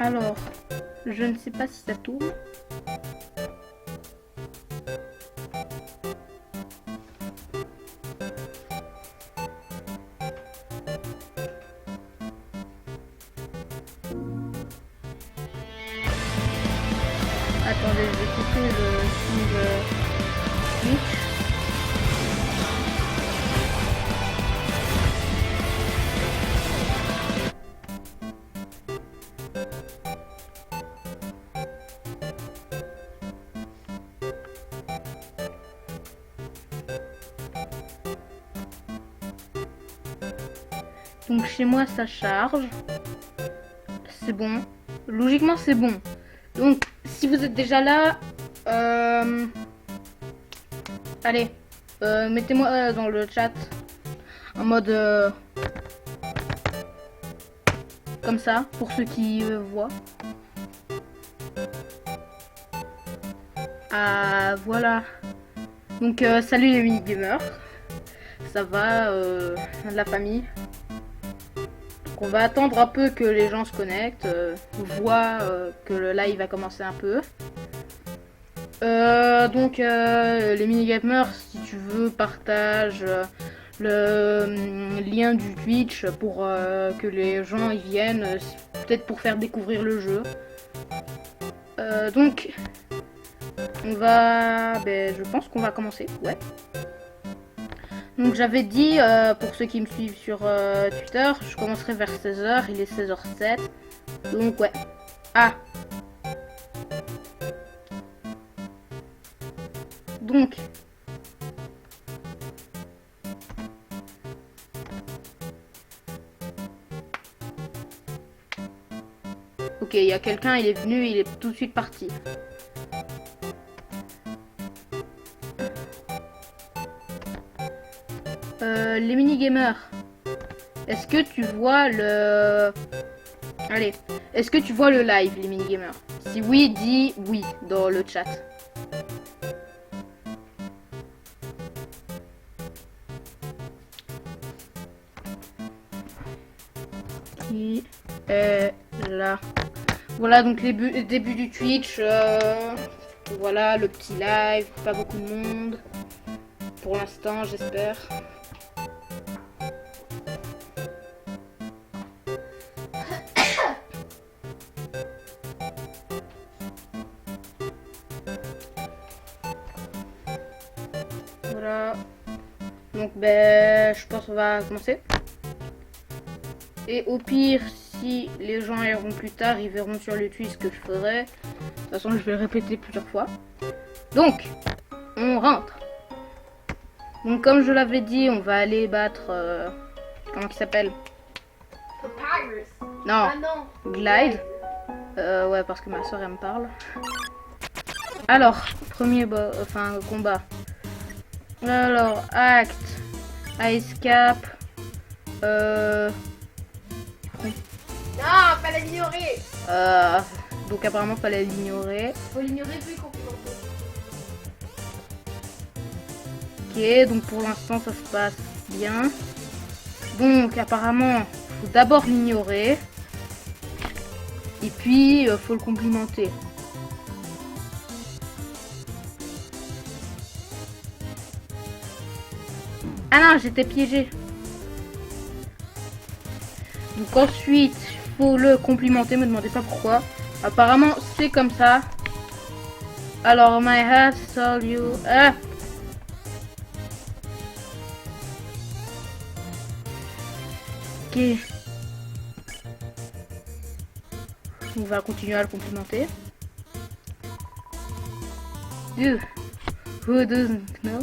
Alors, je ne sais pas si ça tourne. Attendez, je vais couper le fil Twitch. Donc chez moi ça charge. C'est bon. Logiquement c'est bon. Donc si vous êtes déjà là, allez, mettez-moi dans le chat en mode comme ça pour ceux qui voient. Ah voilà. Donc salut les mini-gamers. Ça va la famille. On va attendre un peu que les gens se connectent, voient que le live va commencer un peu. Donc les mini-gamers, si tu veux, partage le lien du Twitch pour que les gens y viennent, peut-être pour faire découvrir le jeu. Donc on va, je pense qu'on va commencer, ouais. Donc j'avais dit, pour ceux qui me suivent sur Twitter, je commencerai vers 16h, il est 16h07. Donc ouais. Ah. Donc. Ok, il y a quelqu'un, il est venu, il est tout de suite parti. Les mini-gamers, est-ce que tu vois le... Allez, est-ce que tu vois le live, les mini-gamers? Si oui, dis oui dans le chat. Qui est là? Voilà, donc les débuts du Twitch. Voilà, le petit live, pas beaucoup de monde. Pour l'instant, j'espère. Voilà. Donc je pense qu'on va commencer. Et au pire, si les gens iront plus tard, ils verront sur le Twitch ce que je ferai. De toute façon, je vais le répéter plusieurs fois. Donc, on rentre. Donc comme je l'avais dit, on va aller battre... comment il s'appelle? Non, Ah non. Glide. Ouais, parce que ma soeur elle me parle. Alors, premier combat. Alors, Act, Ice Cap. Non, fallait l'ignorer. Donc apparemment fallait l'ignorer. Faut l'ignorer plus complimenter. Ok, donc pour l'instant ça se passe bien. Donc apparemment, faut d'abord l'ignorer. Et puis, faut le complimenter. Ah non, j'étais piégé. Donc ensuite, faut le complimenter, me demandez pas pourquoi. Apparemment, c'est comme ça. Alors, my heart saw you. Ah! Ok. On va continuer à le complimenter. Who doesn't know?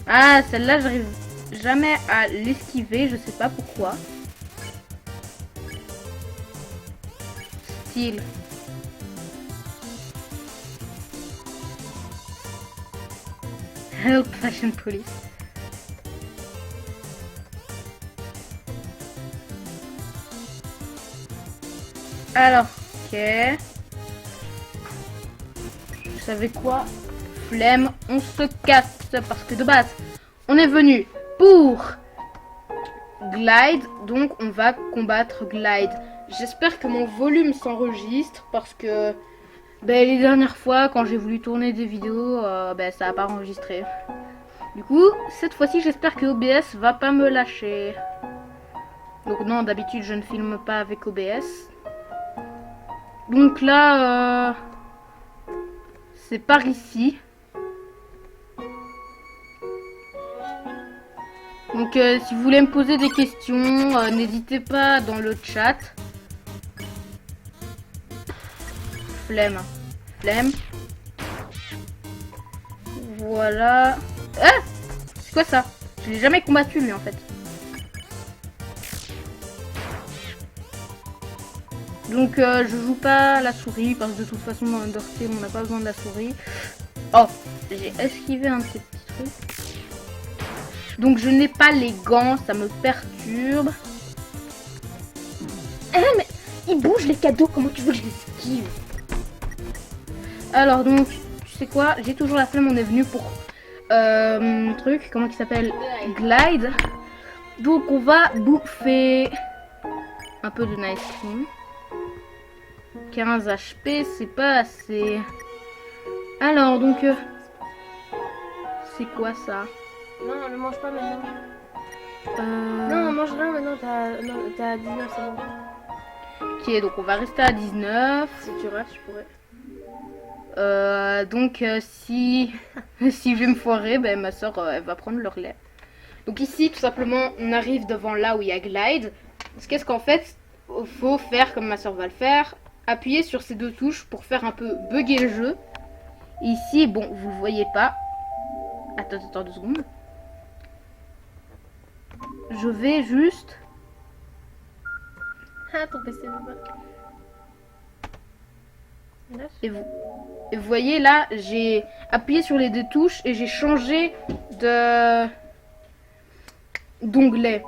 Ah, celle-là, j'arrive jamais à l'esquiver, je sais pas pourquoi. Style. Help Fashion Police. Alors, ok. Vous savez quoi? Flemme, on se casse parce que de base, on est venu pour Glide, donc on va combattre Glide. j'espère que mon volume s'enregistre parce que les dernières fois quand j'ai voulu tourner des vidéos, ça n'a pas enregistré. Du coup, cette fois-ci, j'espère que OBS va pas me lâcher. Donc non, d'habitude, je ne filme pas avec OBS. Donc là, c'est par ici. Donc si vous voulez me poser des questions, n'hésitez pas dans le chat. Flemme. Flemme. Voilà. Ah! C'est quoi ça? Je l'ai jamais combattu lui en fait. Donc je joue pas la souris parce que de toute façon dans Undertale on n'a pas besoin de la souris. Oh, j'ai esquivé un de ces petits trucs. Donc je n'ai pas les gants, ça me perturbe. Ah mais ils bougent les cadeaux, comment tu veux que je les esquive? Alors donc, tu sais quoi, j'ai toujours la flemme, on est venu pour truc, comment il s'appelle? Glide. Donc on va bouffer un peu de nice cream. 15 HP, c'est pas assez. Alors donc, c'est quoi ça? Non, ne mange pas maintenant. Non, mange rien maintenant, t'as 19, c'est bon. Ok, donc on va rester à 19. Si tu restes, je pourrais. Donc si si je vais me foirer, ma soeur elle va prendre le relais. Donc ici tout simplement on arrive devant là où il y a glide. Qu'est-ce qu'en fait faut faire comme ma soeur va le faire, appuyer sur ces deux touches pour faire un peu bugger le jeu. Ici bon vous le voyez pas. Attends 2 secondes. Je vais juste. Ah ton PC veut pas. Et vous voyez là, j'ai appuyé sur les deux touches et j'ai changé d'onglet.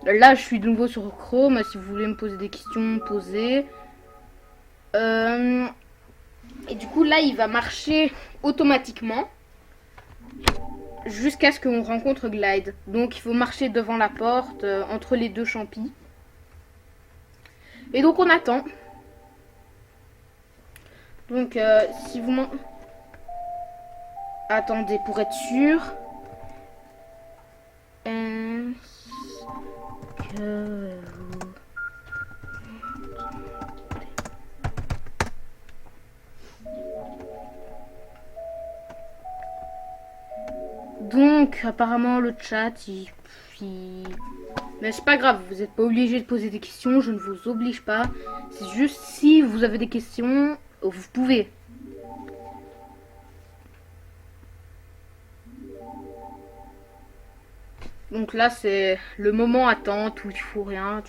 Là, je suis de nouveau sur Chrome. Si vous voulez me poser des questions, posez. Et du coup, là, il va marcher automatiquement jusqu'à ce qu'on rencontre Glide. Donc, il faut marcher devant la porte, entre les deux champis. Et donc, on attend. Donc, si vous m'en... Attendez, pour être sûr. Est-ce que vous... Donc, apparemment, le chat, Mais c'est pas grave, vous n'êtes pas obligé de poser des questions, je ne vous oblige pas. C'est juste si vous avez des questions... Vous pouvez. Donc là, c'est le moment attente où il faut rien.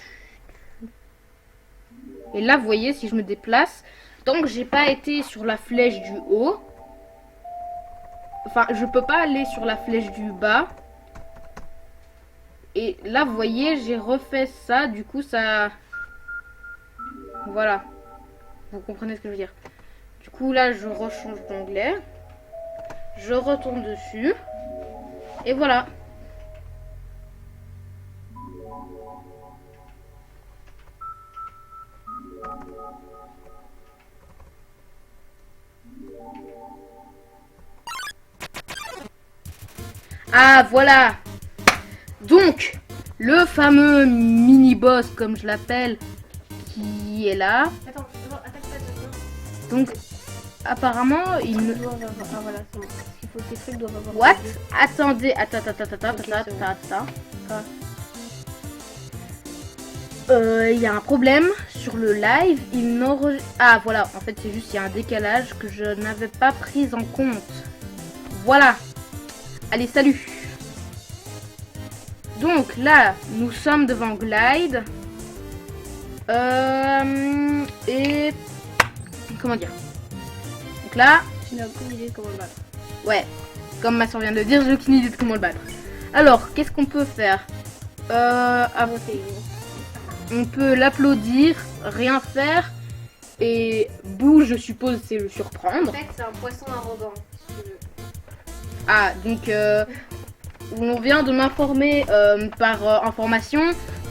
Et là, vous voyez, si je me déplace, tant que j'ai pas été sur la flèche du haut, enfin, je peux pas aller sur la flèche du bas. Et là, vous voyez, j'ai refait ça. Du coup, ça... Voilà. Vous comprenez ce que je veux dire. Du coup, là, je rechange d'onglet. Je retourne dessus. Et voilà. Ah, voilà. Donc, le fameux mini-boss, comme je l'appelle, qui est là. Attends, attaque. Donc, apparemment, il ne... Ah voilà, c'est bon. Il faut que tes trucs doivent avoir... What? Attendez, attends. Il y a un problème sur le live. Il n'enregistre... Ah, voilà. En fait, c'est juste il y a un décalage que je n'avais pas pris en compte. Voilà. Allez, salut. Donc là, nous sommes devant Glide. Et... Comment dire? Donc là... Tu n'as aucune idée de comment le battre. Ouais, comme ma soeur vient de le dire, j'ai aucune idée de comment le battre. Alors, qu'est-ce qu'on peut faire? On peut l'applaudir, rien faire, et bouge, je suppose, c'est le surprendre. En fait, c'est un poisson arrogant. Ah, donc, on vient de m'informer par information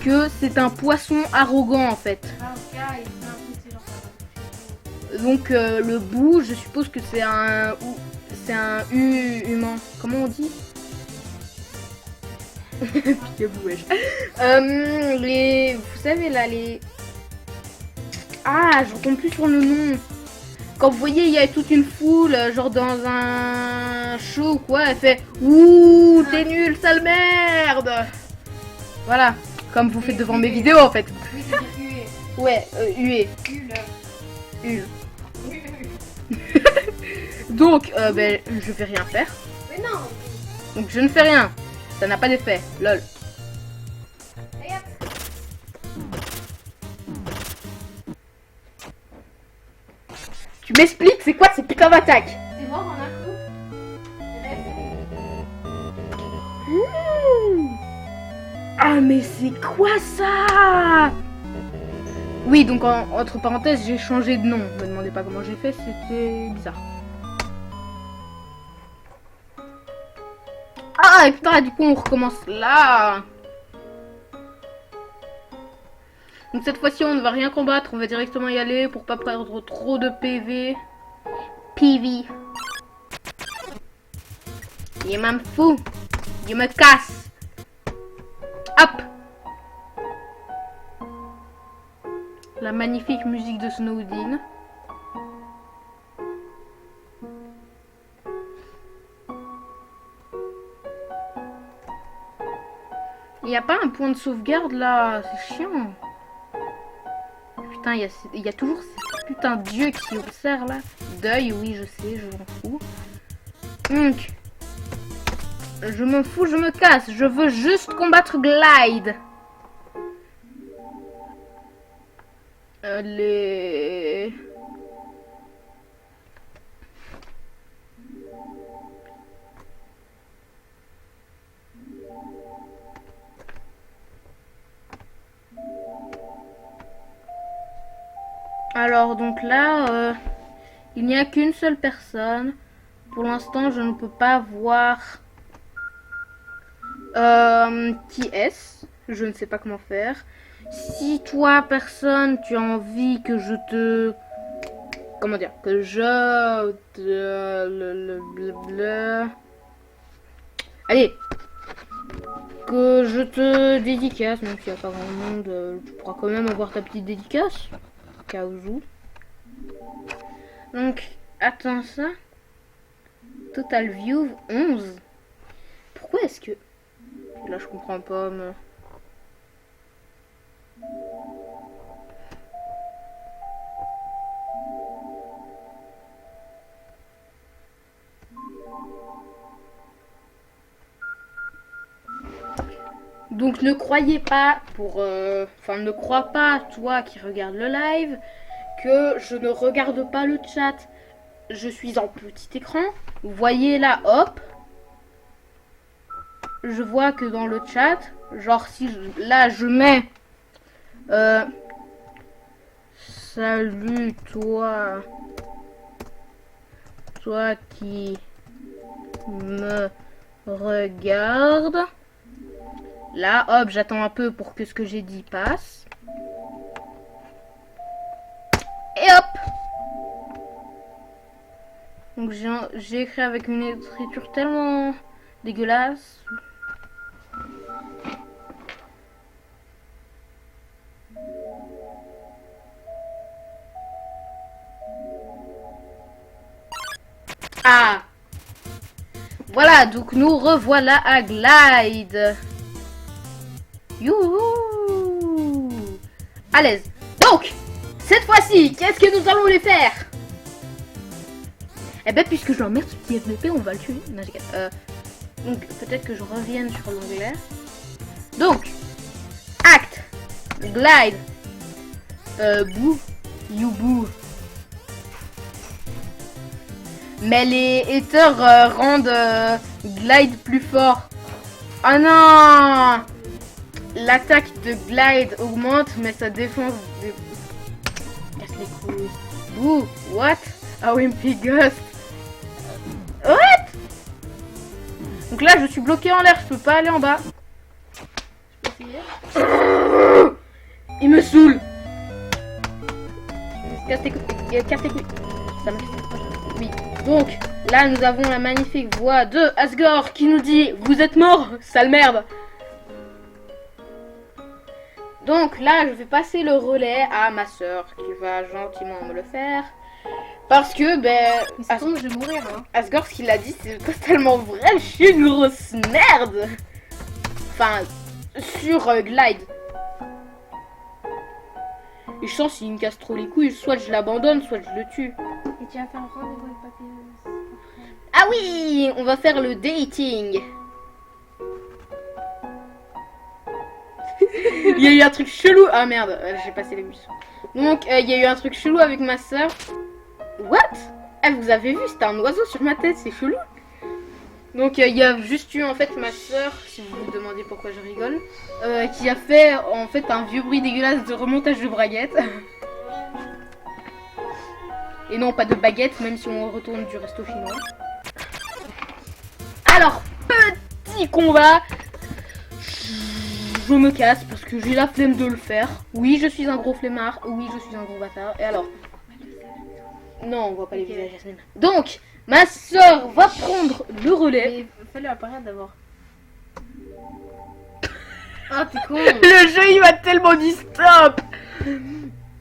que c'est un poisson arrogant en fait. Ah, ok, il fait un peu, c'est genre ça. Donc le bout, je suppose que c'est un humain. Comment on dit? Piquez-vous, wesh. Vous savez là les. Ah, je retombe plus sur le nom. Quand vous voyez, il y a toute une foule, genre dans un show quoi, elle fait ouh, t'es nul, sale merde. Voilà, comme vous faites devant mes vidéos en fait. Oui, c'est-à-dire hué. Ouais, hué. Hul. Donc, ben, je vais rien faire. Mais non. Donc, je ne fais rien. Ça n'a pas d'effet. Lol. Regarde. Tu m'expliques, c'est quoi ces putains d'attaques? C'est mort en un coup. Ah, mais c'est quoi ça? Oui, donc entre parenthèses, j'ai changé de nom. Ne me demandez pas comment j'ai fait, c'était bizarre. Ah, et putain, du coup, on recommence là. Donc cette fois-ci, on ne va rien combattre, on va directement y aller pour pas perdre trop de PV. PV. Il m'en fout. Je me casse. Hop. La magnifique musique de Snowdin. Il n'y a pas un point de sauvegarde là, c'est chiant. Putain, il y a toujours ces putains d'yeux qui observent là. Deuil, oui, je sais, je m'en fous. Donc, je m'en fous, je me casse. Je veux juste combattre Glide. Les... Alors, donc là, il n'y a qu'une seule personne. Pour l'instant, je ne peux pas voir qui est-ce. Je ne sais pas comment faire. Si toi, personne, tu as envie que je te... Comment dire? Que je... Allez. Que je te dédicace, même s'il n'y a pas grand monde, tu pourras quand même avoir ta petite dédicace. Cas où. Donc, attends ça. Total view 11. Pourquoi est-ce que... Là, je comprends pas, mais... Donc ne croyez pas enfin ne crois pas toi qui regarde le live que je ne regarde pas le chat. Je suis en petit écran. Vous voyez là, hop. Je vois que dans le chat, genre si là je mets salut toi qui me regarde. Là, hop, j'attends un peu pour que ce que j'ai dit passe. Et hop. Donc j'ai écrit avec une écriture tellement dégueulasse. Ah. Voilà, donc nous revoilà à Glide. Youhou! À l'aise. Donc, cette fois-ci, qu'est-ce que nous allons les faire? Eh ben, puisque je l'emmerde ce petit FVP, on va le tuer. Non, donc, peut-être que je revienne sur l'onglet. Donc, Act, Glide, Boo, You-Boo. Mais les haters rendent Glide plus fort. Oh non! L'attaque de Glide augmente, mais sa défense casse les couilles. Bouh, what? A Wimpy Ghost. What? Donc là, je suis bloqué en l'air, je peux pas aller en bas. Je sais pas Il me saoule. Casse tes couilles. Casse tes couilles. Ça me casse. Oui. Donc, là, nous avons la magnifique voix de Asgore qui nous dit « Vous êtes mort, sale merde !» Donc là, je vais passer le relais à ma soeur qui va gentiment me le faire. Parce que, ben... je vais mourir, hein. Asgore, ce qu'il a dit, c'est totalement vrai. Je suis une grosse merde. Enfin, sur Glide. Et je sens s'il me casse trop les couilles, soit je l'abandonne, soit je le tue. Et tu vas faire un rendez-vous avec Papy. Ah oui, on va faire le dating. Il y a eu un truc chelou. Ah merde, j'ai passé les bus. Donc, il y a eu un truc chelou avec ma soeur. What? Eh, vous avez vu, c'était un oiseau sur ma tête, c'est chelou. Donc, il y a juste eu en fait ma soeur, si vous vous demandez pourquoi je rigole, qui a fait en fait un vieux bruit dégueulasse de remontage de braguette. Et non, pas de baguette, même si on retourne du resto chinois. Alors, petit combat. Je me casse parce que j'ai la flemme de le faire. Oui, je suis un gros flemmard. Oui, je suis un gros bâtard. Et alors? Non, on voit pas les visages, Jasmine. Donc, ma soeur va prendre le relais. Mais fais-le apparaître d'abord. Ah, t'es con. Le jeu, il m'a tellement dit stop.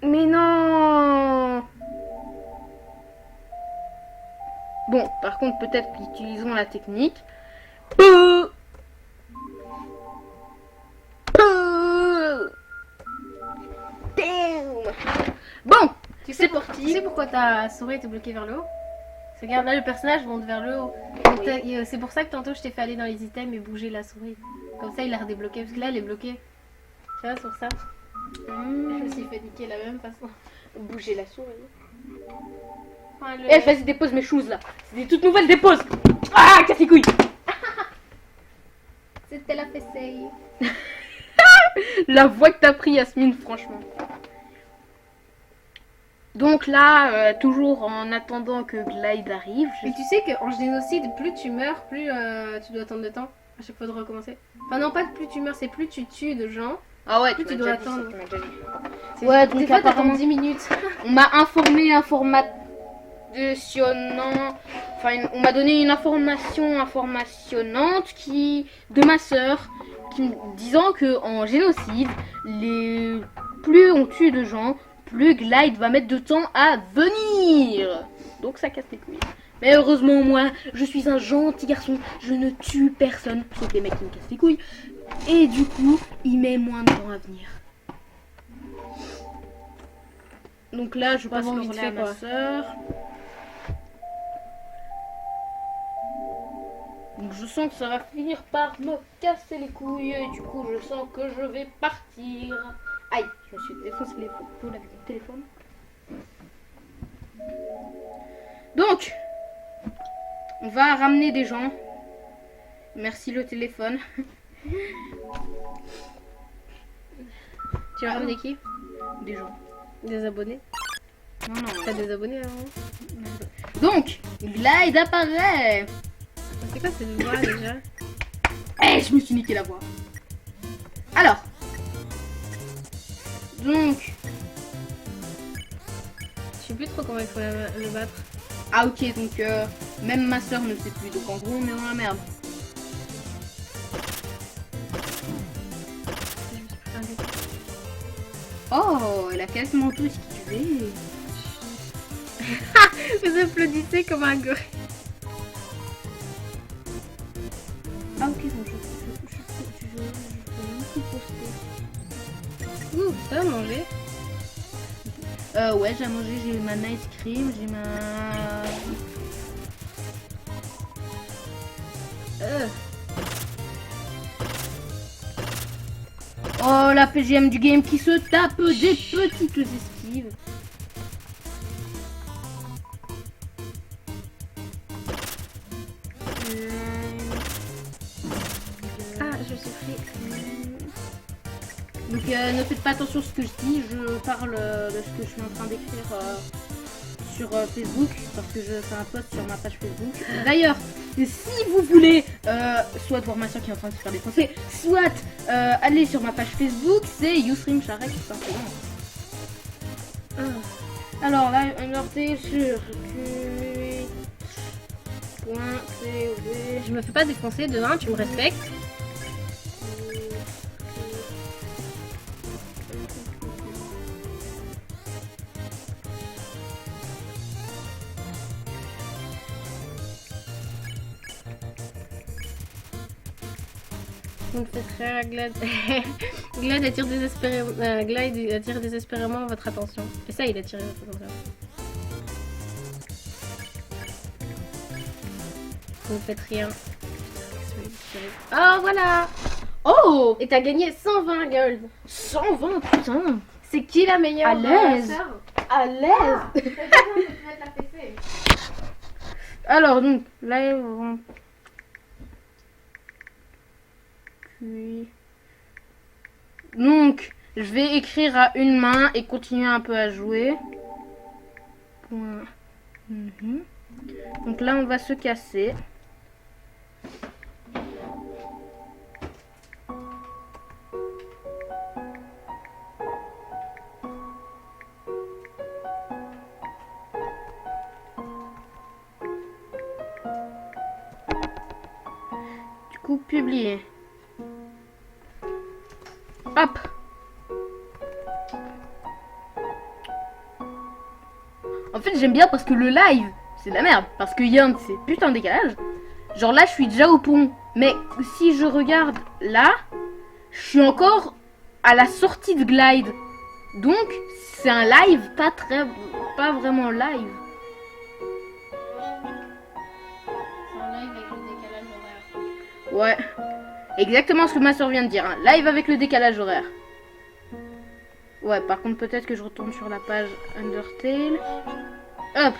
Mais non. Bon, par contre, peut-être qu'utilisons la technique. Bon, c'est parti. Tu sais pourquoi ta souris était bloquée vers le haut? Regarde, là le personnage monte vers le haut. Donc, c'est pour ça que tantôt je t'ai fait aller dans les items et bouger la souris. Comme ça il l'a redébloqué. Parce que là elle est bloquée. Tu vois, sur ça. Je me suis fait niquer de la même façon. Bouger la souris. Enfin, Eh, vas-y, dépose mes choses là. C'est des toutes nouvelles, dépose. Ah, casse les couilles. C'était la fessée. La voix que t'as pris, Yasmine, franchement. Donc là, toujours en attendant que Glide arrive. Mais tu sais qu'en génocide, plus tu meurs, plus tu dois attendre de temps. À chaque fois de recommencer. Enfin non, pas plus tu meurs, c'est plus tu tues de gens. Ah ouais, plus tu dois attendre. Ouais, Des donc fois t'attends apparemment 10 minutes. on m'a informé informationnant. Enfin, on m'a donné une information informationnante de ma sœur disant que en génocide, plus on tue de gens, plus Glide va mettre de temps à venir. Donc ça casse les couilles. Mais heureusement, moi, je suis un gentil garçon. Je ne tue personne, sauf les mecs qui me cassent les couilles. Et du coup, il met moins de temps à venir. Donc là, je passe le relais à ma sœur. Donc je sens que ça va finir par me casser les couilles. Et du coup, je sens que je vais partir. Aïe, je me suis défoncé les épaules avec mon téléphone. Donc, on va ramener des gens. Merci le téléphone. Tu vas ramener qui? Des gens. Des abonnés? Non, non. T'as des abonnés avant? Donc, Glide apparaît. C'est quoi cette voix déjà? Eh, je me suis niqué la voix. Alors. Donc. Je sais plus trop comment il faut le battre. Ah ok, donc même ma soeur ne sait plus. Donc en gros, on est dans la merde. Oh, elle a quasiment tout esquivé. Vous applaudissez comme un gorille. Ah ok, donc je peux tout poster. Ouh, t'as mangé? Ouais, j'ai mangé, j'ai ma nice cream, j'ai ma... Oh, la PGM du game qui se tape des petites esquives. Ah, je suis pris. Donc ne faites pas attention à ce que je dis, je parle de ce que je suis en train d'écrire sur Facebook, parce que je fais un post sur ma page Facebook. D'ailleurs, si vous voulez soit voir ma soeur qui est en train de se faire défoncer, soit aller sur ma page Facebook, c'est YouStream Charek tout simplement. Alors là, regardez sur Je me fais pas défoncer de 1, tu me respectes. Donc faites rire à Glad. Glad attire désespérément. Glad attire désespérément votre attention. Et ça, il attire votre attention. Vous ne faites rien. Oh voilà. Oh, Et t'as gagné 120 gold. 120, putain. C'est qui la meilleure À l'aise. sœur? À l'aise. Alors donc, là, puis... Donc, je vais écrire à une main et continuer un peu à jouer. Point. Donc là, on va se casser. Du coup, publier. Hop. En fait, j'aime bien parce que le live, c'est de la merde. Parce qu'il y a un de ces putains de décalages. Genre là, je suis déjà au pont. Mais si je regarde là, je suis encore à la sortie de Glide. Donc, c'est un live pas vraiment live. C'est un live avec le décalage horaire. Ouais. Exactement ce que ma soeur vient de dire. Hein. Live avec le décalage horaire. Ouais, par contre, peut-être que je retourne sur la page Undertale. Hop.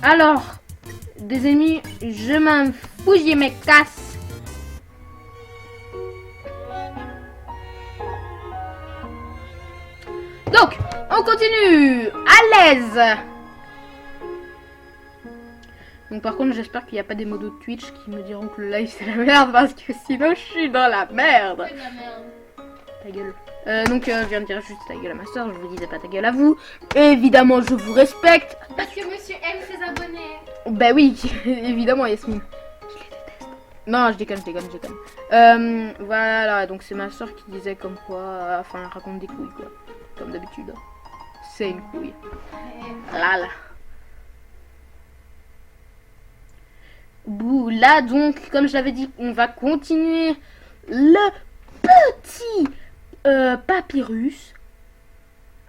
Alors, des ennemis, je m'en fous, j'y me casse. Donc, on continue. À l'aise. Donc par contre, j'espère qu'il n'y a pas des modos de Twitch qui me diront que le live c'est la merde, parce que sinon je suis dans la merde. C'est de la merde. Ta gueule. Donc je viens de dire juste ta gueule à ma soeur, je vous disais pas ta gueule à vous. Évidemment, je vous respecte. Parce que monsieur aime ses abonnés. Bah oui, évidemment Yasmine. Je les déteste. Non, je déconne. Voilà, donc c'est ma soeur qui disait comme quoi, enfin, elle raconte des couilles quoi. Comme d'habitude. C'est une couille. Là. Là donc, comme je l'avais dit, on va continuer le petit papyrus.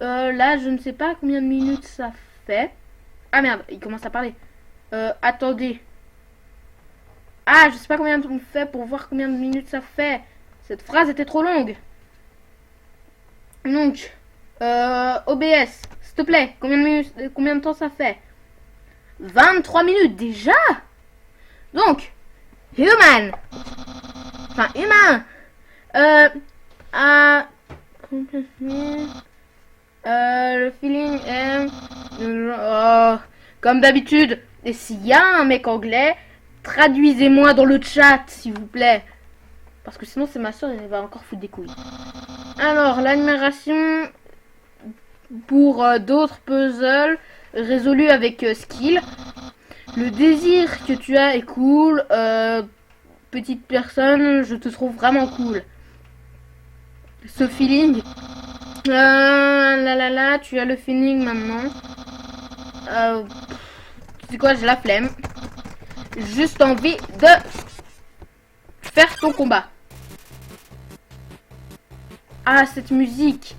Là, je ne sais pas combien de minutes ça fait. Ah merde, il commence à parler. Attendez. Ah, je sais pas combien on fait pour voir combien de minutes ça fait. Cette phrase était trop longue. Donc, OBS, s'il te plaît, combien de temps ça fait? 23 minutes déjà? Donc, humain. Enfin, humain. Le feeling est... comme d'habitude. Et s'il y a un mec anglais, traduisez-moi dans le chat, s'il vous plaît. Parce que sinon, c'est ma soeur, elle va encore foutre des couilles. Alors, l'admiration pour d'autres puzzles résolus avec skill. Le désir que tu as est cool. Petite personne, je te trouve vraiment cool. Ce feeling. Tu as le feeling maintenant. Tu sais quoi, j'ai la flemme. Juste envie de faire ton combat. Ah, cette musique.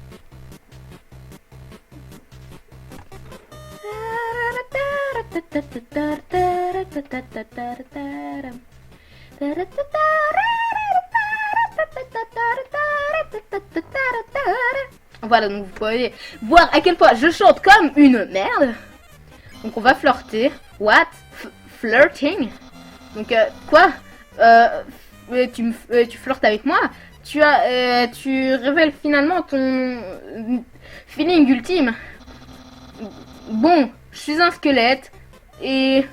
Voilà, donc vous pouvez voir à quel point je chante comme une merde. Donc on va flirter. What? Flirting? Donc quoi? Tu flirtes avec moi? tu révèles finalement ton feeling ultime. Bon, je suis un squelette et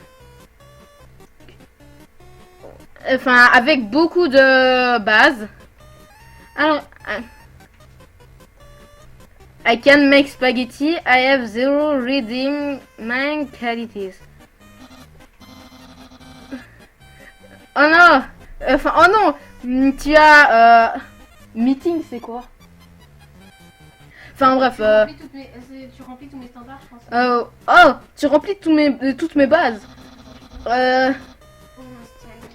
enfin avec beaucoup de bases. Alors, I can make spaghetti. I have zero redeeming qualities. Oh non, enfin oh non, tu as meeting, c'est quoi? Enfin bref. Tu remplis tous mes standards, je pense. Oh, tu remplis toutes mes bases.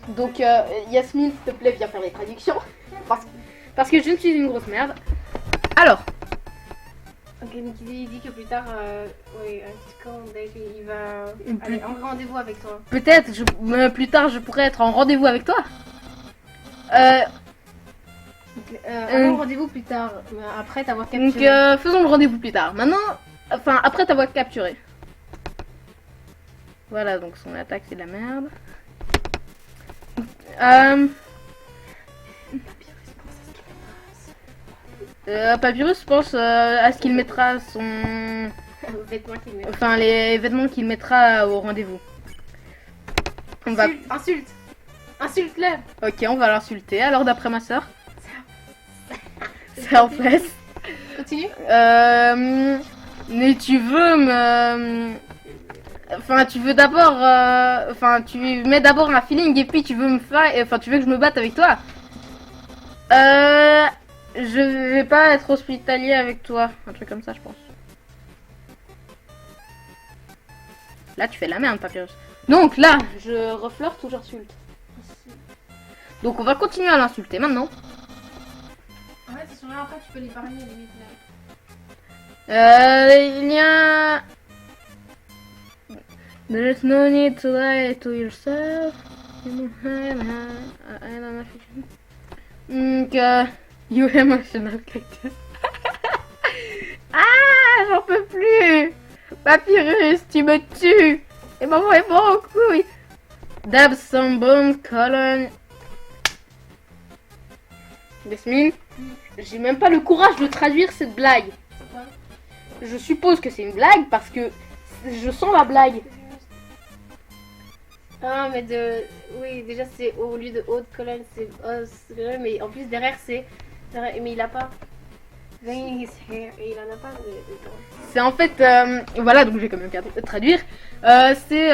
Donc Yasmine, s'il te plaît, viens faire les traductions. Parce que je ne suis une grosse merde. Alors. Ok, donc il dit que plus tard, oui, quand il va aller en rendez-vous avec toi. Peut-être, plus tard, je pourrais être en rendez-vous avec toi. Rendez-vous plus tard, après t'avoir capturé. Donc faisons le rendez-vous plus tard. Maintenant, enfin après t'avoir capturé. Voilà, donc son attaque c'est de la merde. Papyrus pense à ce qu'il mettra son... vêtements qu'il met. Enfin les vêtements qu'il mettra au rendez-vous. Insulte-le. Ok, on va l'insulter. Alors d'après ma soeur. Selfless. Continue. Mais tu veux me... Enfin, tu veux d'abord... Enfin, tu mets d'abord un feeling et puis tu veux me faire... Enfin, tu veux que je me batte avec toi. Je vais pas être hospitalier avec toi. Un truc comme ça, je pense. Là, tu fais la merde, Papyrus. Donc là, je reflirte ou j'insulte. Donc on va continuer à l'insulter maintenant. En fait, c'est sur là, après, tu peux l'épargner, limite, là. Il y a... There's no need to lie to yourself. Donc, you emotional cactus. Ah, j'en peux plus. Papyrus, tu me tues. Et maman est bon, couille. Dab some bones, colon. Yasmine, j'ai même pas le courage de traduire cette blague. Je suppose que c'est une blague parce que je sens la blague. Ah, mais oui, déjà, c'est au lieu de haute colonne, c'est mais en plus, derrière, c'est... Mais il a pas... Et il en a pas C'est en fait... voilà, donc j'ai quand même qu'à traduire. C'est...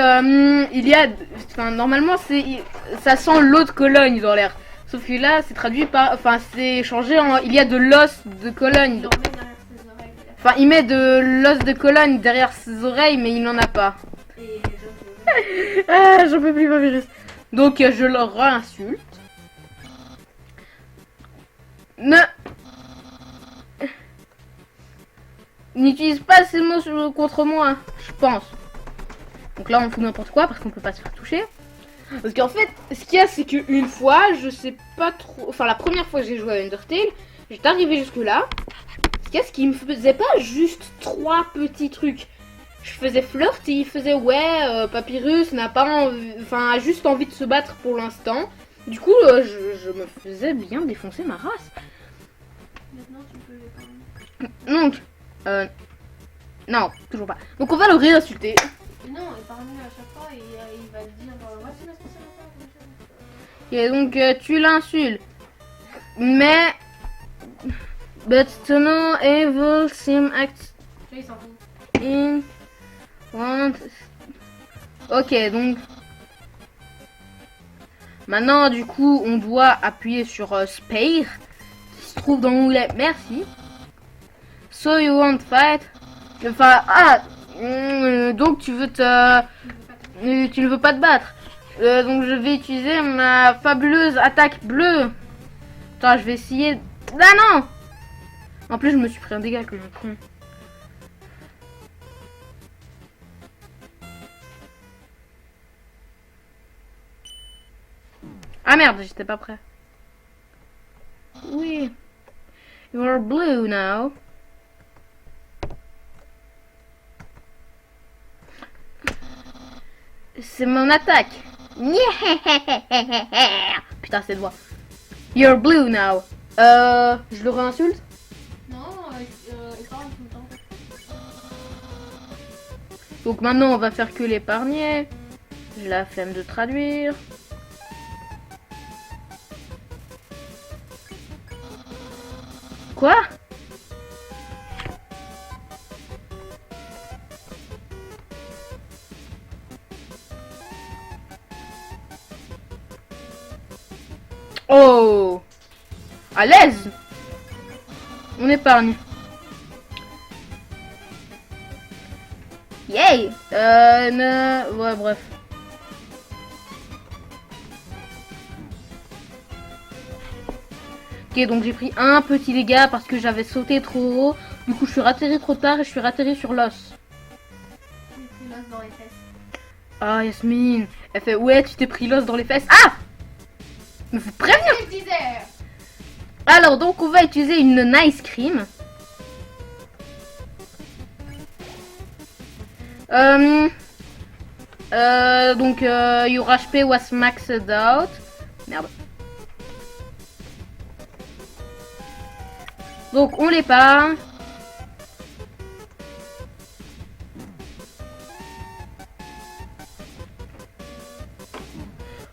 il y a... Enfin, normalement, ça sent l'eau de Cologne dans l'air. Sauf que là, c'est traduit par... Enfin, c'est changé en... Il y a de l'os de Cologne. Enfin, il met de l'os de Cologne derrière ses oreilles, mais il n'en a pas. Ah, j'en peux plus, Papyrus. Donc, je le réinsulte. N'utilise pas ces mots contre moi, je pense. Donc là, on fout n'importe quoi parce qu'on peut pas se faire toucher. Parce qu'en fait, ce qu'il y a, c'est qu'une fois, je sais pas trop... Enfin, la première fois que j'ai joué à Undertale, j'étais arrivé jusque-là. Ce qu'il y a, c'est qu'il me faisait pas juste 3 petits trucs. Je faisais flirt et il faisait ouais, Papyrus n'a pas envie, enfin a juste envie de se battre pour l'instant. Du coup, je me faisais bien défoncer ma race. Maintenant, tu peux les Donc, non, toujours pas. Donc on va le réinsulter. Non, épargne-le à chaque fois et il va te dire voici la spécialité. Et donc tu l'insultes. Mais but to know evil seem act Là, il s'en fout. in want. Ok, donc maintenant du coup on doit appuyer sur Spare qui se trouve dans l'onglet merci. So you want fight. Enfin donc tu veux tu ne veux pas te battre. Donc je vais utiliser ma fabuleuse attaque bleue. Attends, je vais essayer. Ah non. En plus je me suis pris un dégât comme un con. Ah merde, j'étais pas prêt. Oui. You are blue now. C'est mon attaque. Putain, cette voix. You're blue now. Je le réinsulte? Non, il parle tout le temps. Donc maintenant, on va faire que l'épargner. J'ai la flemme de traduire. Quoi? Oh! À l'aise! On épargne. Yay! Ouais, bref. Ok, donc j'ai pris un petit dégât parce que j'avais sauté trop haut. Du coup, je suis ratterri trop tard et je suis ratterri sur l'os. J'ai pris l'os dans les fesses. Ah, Yasmine. Elle fait, ouais, tu t'es pris l'os dans les fesses. Ah! Mais vous prévenir! Je disais. Alors, donc, on va utiliser une nice cream. Donc, your HP was maxed out. Merde. Donc, on l'épargne.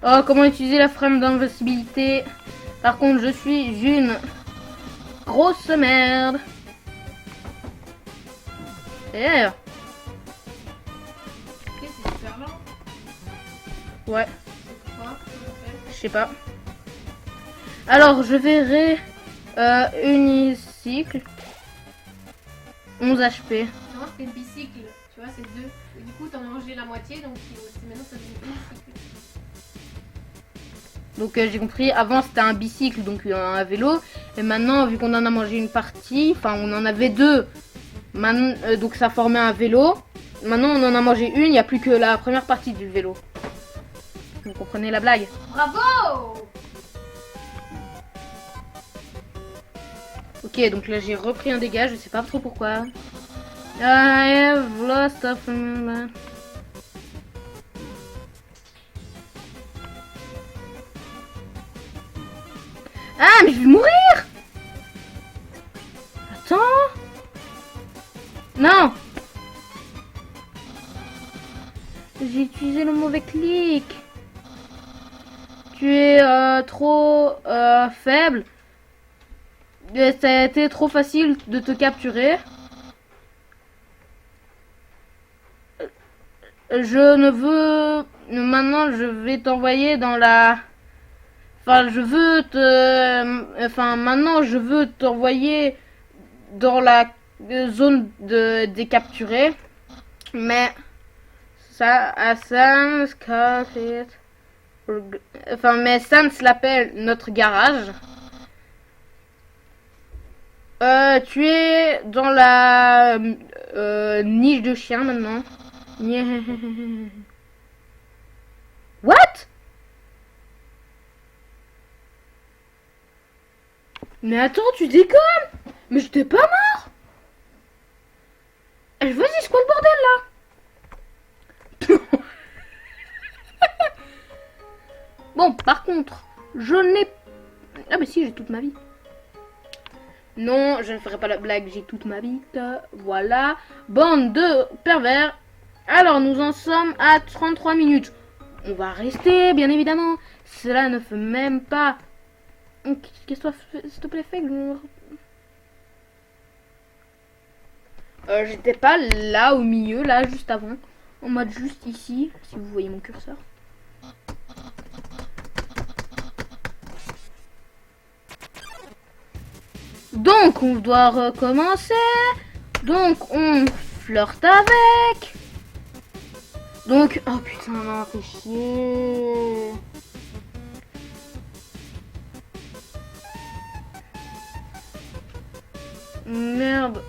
Oh, comment utiliser la frame d'invincibilité? Par contre, je suis une grosse merde. Eh. Ok, c'est super lent. Ouais, Pourquoi? je sais pas. Alors, je verrai unicycle. 11 HP. Non, c'était le bicycle. Tu vois, c'est 2. Et du coup, t'en as mangé la moitié, donc maintenant ça devient un bicycle. Donc j'ai compris, avant c'était un bicycle, donc un vélo. Et maintenant, vu qu'on en a mangé une partie, enfin on en avait deux. Donc ça formait un vélo. Maintenant on en a mangé une, il n'y a plus que la première partie du vélo. Vous comprenez la blague? Bravo! Ok, donc là j'ai repris un dégât, je sais pas trop pourquoi. I have lost of... Ah, mais je vais mourir! Attends! Non! J'ai utilisé le mauvais clic. Tu es trop faible. Et ça a été trop facile de te capturer. Je ne veux... Maintenant, je vais t'envoyer dans la... Enfin, je veux te... Enfin, maintenant, je veux t'envoyer dans la zone des capturés. Mais... Ça... Enfin, mais Sans l'appelle notre garage. Tu es dans la niche de chien maintenant. What? Mais attends, tu déconnes? Mais j'étais pas mort. Vas-y, c'est quoi le bordel là? Bon, par contre, je n'ai... Ah bah si, j'ai toute ma vie. Non, je ne ferai pas la blague, j'ai toute ma vie. Voilà. Bande de pervers. Alors, nous en sommes à 33 minutes. On va rester, bien évidemment. Cela ne fait même pas... Qu'est-ce que s'il te plaît, fais j'étais pas là au milieu, là, juste avant. En mode juste ici, si vous voyez mon curseur. Donc, on doit recommencer. Donc, on flirte avec. Donc, oh putain, non, fais chier. Merde.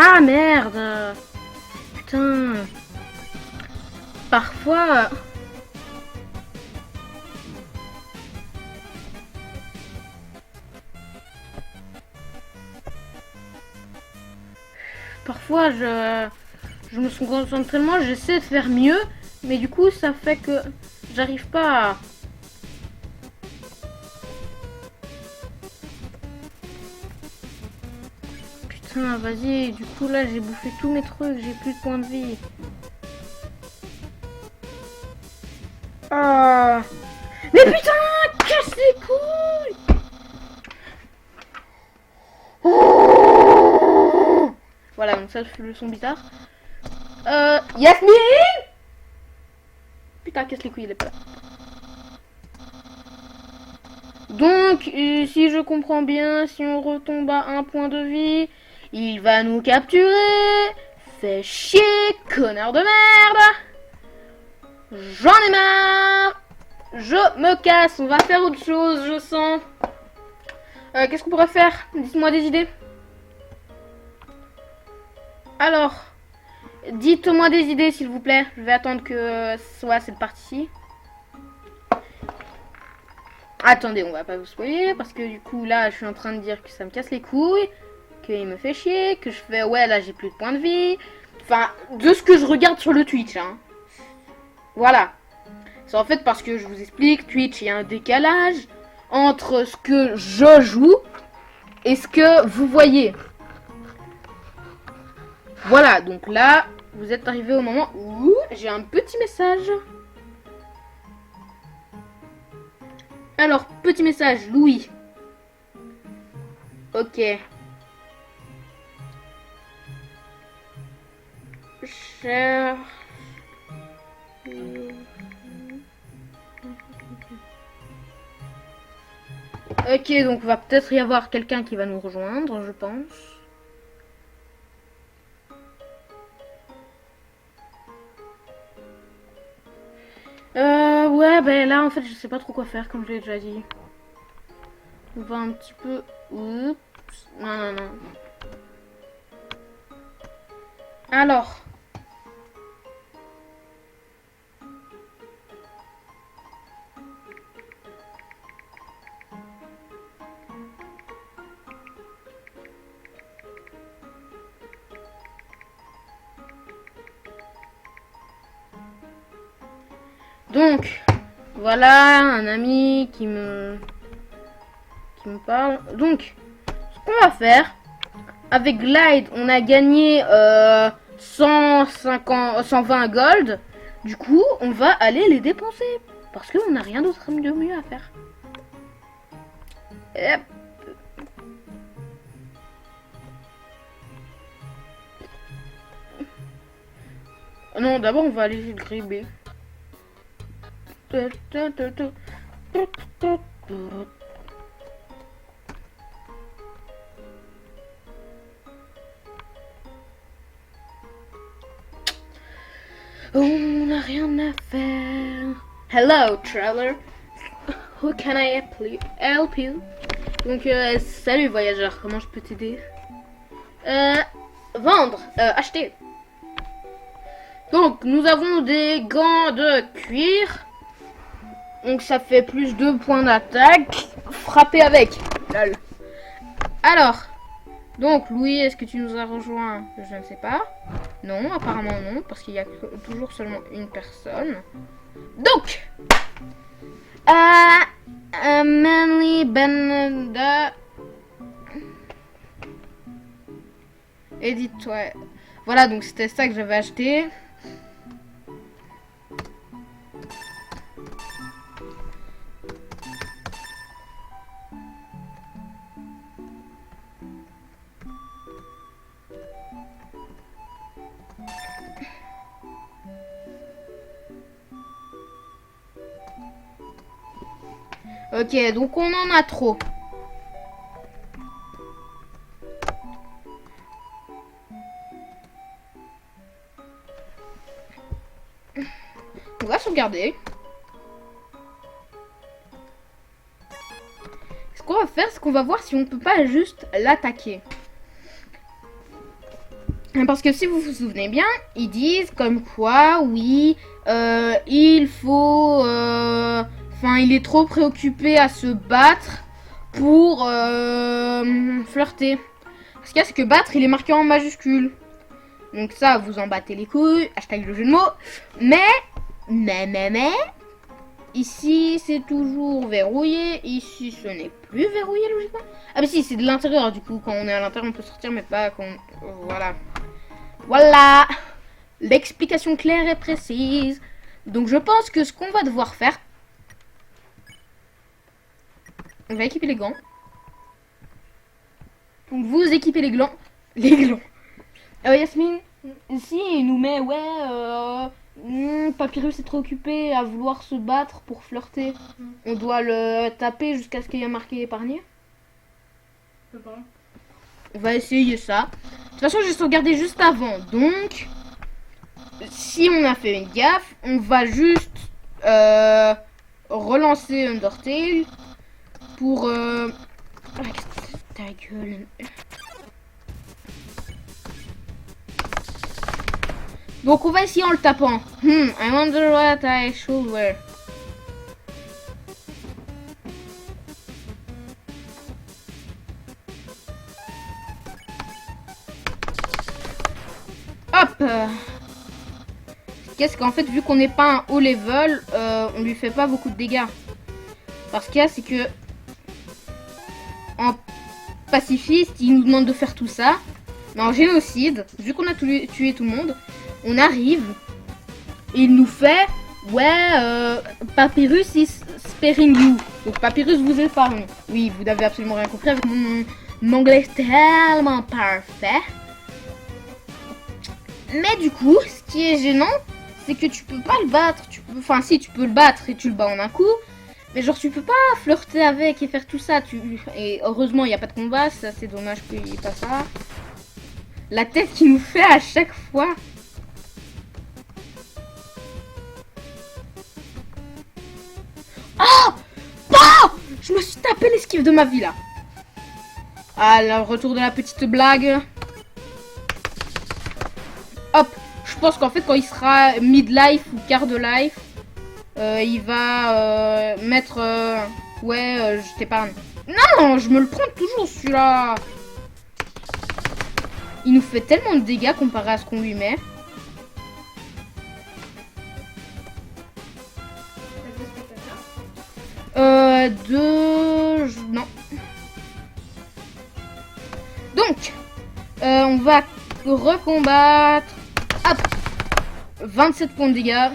Ah merde. Putain. parfois... Parfois, je me concentre tellement, j'essaie de faire mieux, mais du coup, ça fait que j'arrive pas à... Putain, vas-y, du coup, là, j'ai bouffé tous mes trucs, j'ai plus de points de vie. Ah. Mais putain, casse les couilles! Oh, voilà, donc ça, c'est le son bizarre. Yasmine! Putain, casse les couilles, il est pas là. Donc, si je comprends bien, si on retombe à 1 point de vie, il va nous capturer. Fais chier, connard de merde! J'en ai marre! Je me casse, on va faire autre chose, je sens. Qu'est-ce qu'on pourrait faire? Dites-moi des idées. Alors, dites-moi des idées, s'il vous plaît. Je vais attendre que soit cette partie-ci. Attendez, on va pas vous spoiler, parce que du coup, là, je suis en train de dire que ça me casse les couilles, qu'il me fait chier, que je fais, ouais, là, j'ai plus de points de vie. Enfin, de ce que je regarde sur le Twitch, hein. Voilà. C'est en fait parce que je vous explique, Twitch, il y a un décalage entre ce que je joue et ce que vous voyez. Voilà, donc là, vous êtes arrivé au moment où j'ai un petit message. Alors, petit message, Louis. Ok. Cher... Ok, donc va peut-être y avoir quelqu'un qui va nous rejoindre, je pense. Ouais, ben là, en fait, je sais pas trop quoi faire, comme je l'ai déjà dit. On va un petit peu... Oups. Non. Alors... Donc, voilà un ami qui me parle. Donc, ce qu'on va faire, avec Glide, on a gagné 120 gold. Du coup, on va aller les dépenser. Parce qu'on n'a rien d'autre de mieux à faire. Hop. Non, d'abord, on va aller le gribber. On n'a rien à faire. Hello, traveler. How can I help you? Donc, salut voyageur, comment je peux t'aider? Vendre, acheter. Donc, nous avons des gants de cuir. Donc, ça fait plus de points d'attaque. Frapper avec. Lol. Alors, donc, Louis, est-ce que tu nous as rejoint? Je ne sais pas. Non, apparemment non, parce qu'il y a toujours seulement une personne. Donc, Manly Beneda. Edit-toi. Voilà, donc c'était ça que j'avais acheté. Ok, donc on en a trop. On va sauvegarder. Ce qu'on va faire, c'est qu'on va voir si on peut pas juste l'attaquer. Parce que si vous vous souvenez bien, ils disent comme quoi, oui, il faut... Enfin, il est trop préoccupé à se battre pour flirter. Ce qu'il y a, c'est que battre, il est marqué en majuscule. Donc ça, vous en battez les couilles, hashtag le jeu de mots. Mais, ici, c'est toujours verrouillé. Ici, ce n'est plus verrouillé, logiquement. Ah, mais si, c'est de l'intérieur, du coup. Quand on est à l'intérieur, on peut sortir, mais pas quand... Voilà. Voilà. L'explication claire et précise. Donc, je pense que ce qu'on va devoir faire... On va équiper les gants. Donc, vous équipez les glands. Les glands. Yasmine, si il nous met, ouais, Papyrus est trop occupé à vouloir se battre pour flirter. On doit le taper jusqu'à ce qu'il y ait marqué épargné. Je sais pas. On va essayer ça. De toute façon, j'ai sauvegardé juste avant. Donc, si on a fait une gaffe, on va juste relancer Undertale pour... Ta gueule. Donc on va essayer en le tapant. I wonder what I should wear. Hop. Qu'est-ce qu'en fait, vu qu'on n'est pas un haut level, on lui fait pas beaucoup de dégâts. Parce qu'il y a, c'est que en pacifiste, il nous demande de faire tout ça. Mais en génocide, vu qu'on a tué tout le monde, on arrive et il nous fait, ouais, Papyrus is sparing you. Donc Papyrus vous épargne. Oui, vous n'avez absolument rien compris avec mon anglais tellement parfait. Mais du coup, ce qui est gênant, c'est que tu peux pas le battre. Enfin, si, tu peux le battre et tu le bats en un coup. Mais genre, tu peux pas flirter avec et faire tout ça. Et heureusement, il n'y a pas de combat. Ça, c'est dommage qu'il n'y ait pas ça. La tête qu'il nous fait à chaque fois. Oh, oh, je me suis tapé l'esquive de ma vie, là. Ah, le retour de la petite blague. Hop. Je pense qu'en fait, quand il sera mid-life ou quart de life, il va mettre... ouais, je t'épargne. Non, je me le prends toujours, celui-là. Il nous fait tellement de dégâts comparé à ce qu'on lui met. Non. Donc, on va recombattre. Hop. 27 points de dégâts.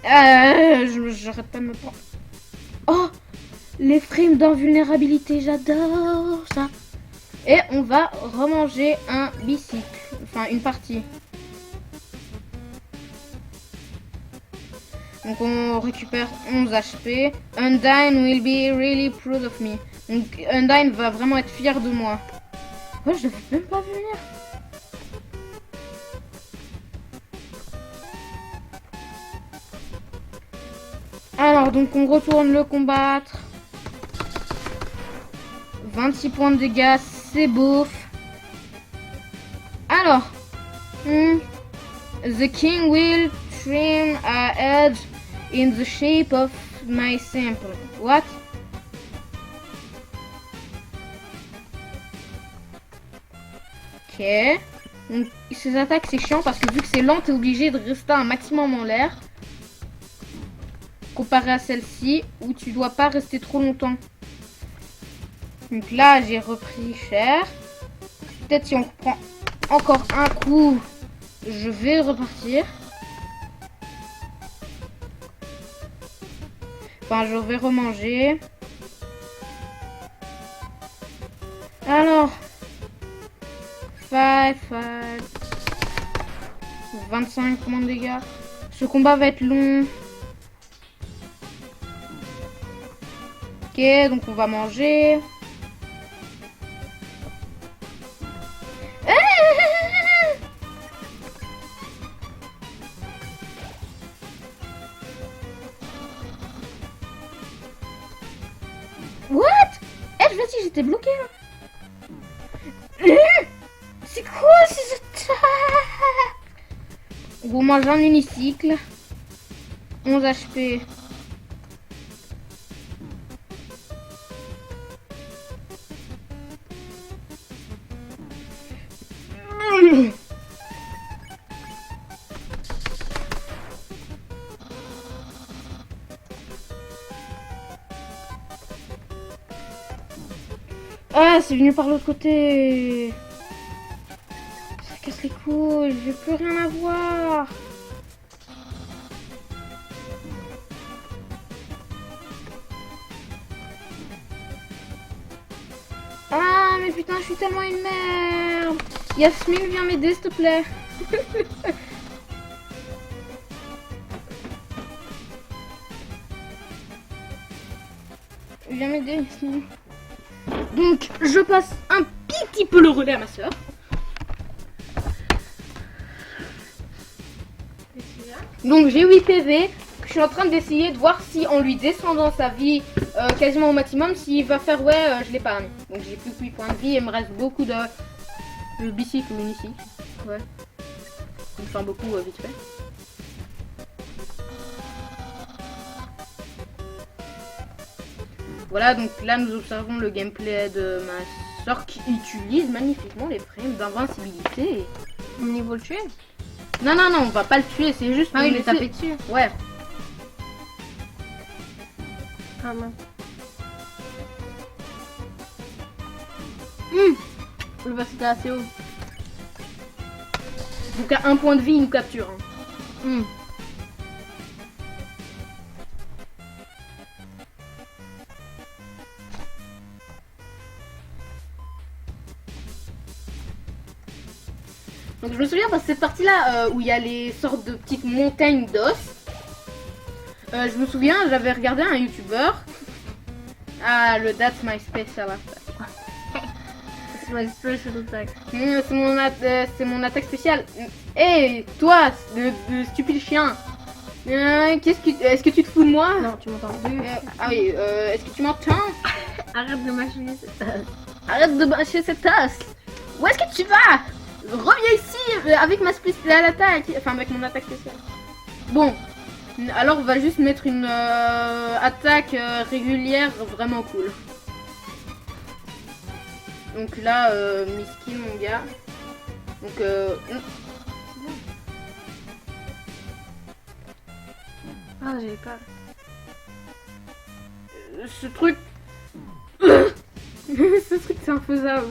J'arrête pas de me prendre. Oh, les frames d'invulnérabilité, j'adore ça. Et on va remanger un bicycle. Enfin, une partie. Donc on récupère 11 HP. Undyne will be really proud of me. Donc Undyne va vraiment être fier de moi. Ouais, je devais même pas venir. Alors, donc on retourne le combattre. 26 points de dégâts, c'est beauf. Alors, the king will trim a edge in the shape of my sample. What? Ok. Donc, ces attaques, c'est chiant parce que vu que c'est lent, t'es obligé de rester un maximum en l'air. Comparé à celle-ci, où tu dois pas rester trop longtemps. Donc là, j'ai repris cher. Peut-être si on reprend encore un coup, je vais repartir. Enfin, je vais remanger. Alors, 25 points de dégâts. Ce combat va être long. Ok, donc on va manger. What? Eh, je me suis dit, j'étais bloqué là. C'est quoi ces attaques? Bon, moi j'ai un unicycle. 11 HP. Ah, c'est venu par l'autre côté. Ça casse les couilles, je vais plus rien avoir. Ah, mais putain, je suis tellement une merde. Yasmine, viens m'aider, s'il te plaît. Viens m'aider, Yasmine. Donc, je passe un petit peu le relais à ma soeur. Donc, j'ai 8 PV. Je suis en train d'essayer de voir si en lui descendant sa vie quasiment au maximum, s'il va faire ouais, je l'épargne. Donc, j'ai plus que 8 points de vie et il me reste beaucoup de... Le bicycle ou l'unicycle. Ouais. Enfin, beaucoup vite fait. Voilà, donc là nous observons le gameplay de ma soeur qui utilise magnifiquement les frames d'invincibilité. Au niveau le tuer? Non, non, non, on va pas le tuer, c'est juste... Ah, il est laisser- tapé dessus. Ouais. Ah non. Le bas c'était assez haut. Donc à 1 point de vie, il nous capture. Hein. Donc je me souviens parce que cette partie-là où il y a les sortes de petites montagnes d'os. Je me souviens, j'avais regardé un YouTuber. Ah, le That's My Special Attack. C'est ma special attack. C'est mon attaque spéciale. Hé, toi, le stupide chien. Est-ce que tu te fous de moi? Non, tu m'entends. Ah oui, est-ce que tu m'entends? Arrête de mâcher cette tasse. Arrête de mâcher cette tasse. Où est-ce que tu vas? Reviens ici avec ma spéciale attaque. Enfin, avec mon attaque spéciale. Bon, alors on va juste mettre une attaque régulière vraiment cool. Donc là, miskin mon gars. Donc Ah, j'ai peur. ce truc... ce truc c'est infaisable.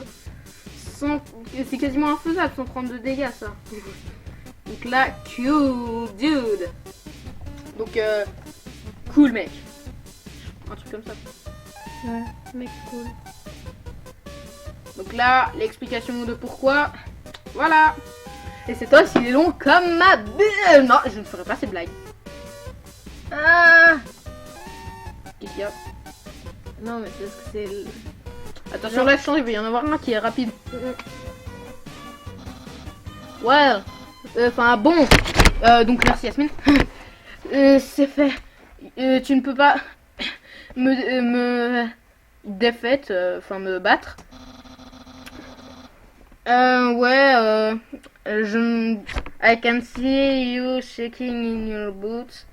C'est quasiment infaisable, 132 dégâts ça. Donc là, cool dude. Donc cool mec. Un truc comme ça. Ouais, mec cool. Donc là, l'explication de pourquoi. Voilà. Et c'est toi s'il est long comme ma bulle. Non, je ne ferai pas ces blagues. Ah Qu'est-ce qu'il y a? non, mais c'est parce que c'est... Attention, là, il va y en avoir un qui est rapide. Ouais. Enfin, bon. Donc, merci Yasmine. C'est fait. Tu ne peux pas me défaite, enfin me battre. Ouais. I can see you shaking in your boots.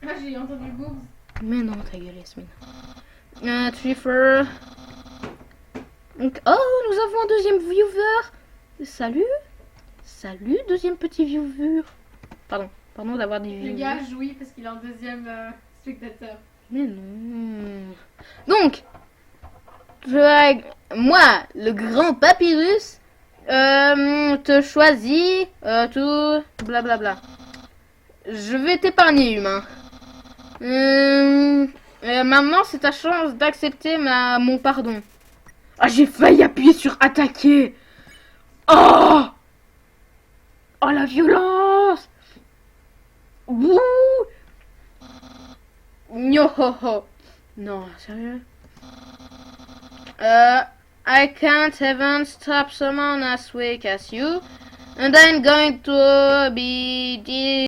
Ah, j'ai entendu boobs. Mais non, ta gueule, Yasmine. Triffer. Donc, oh, nous avons un deuxième viewer. Salut. Salut, deuxième petit viewer. Pardon d'avoir des Le viewers. gars jouit parce qu'il a un deuxième spectateur. Mais non. Donc, moi, le grand papyrus, te choisis, tout, blablabla. Je vais t'épargner, humain. Maintenant, c'est ta chance d'accepter mon pardon. Ah, j'ai failli appuyer sur attaquer. Oh! Oh, la violence! Wouh! Yo ho ho. Non, sérieux? I can't even stop someone as weak as you. And I'm going to be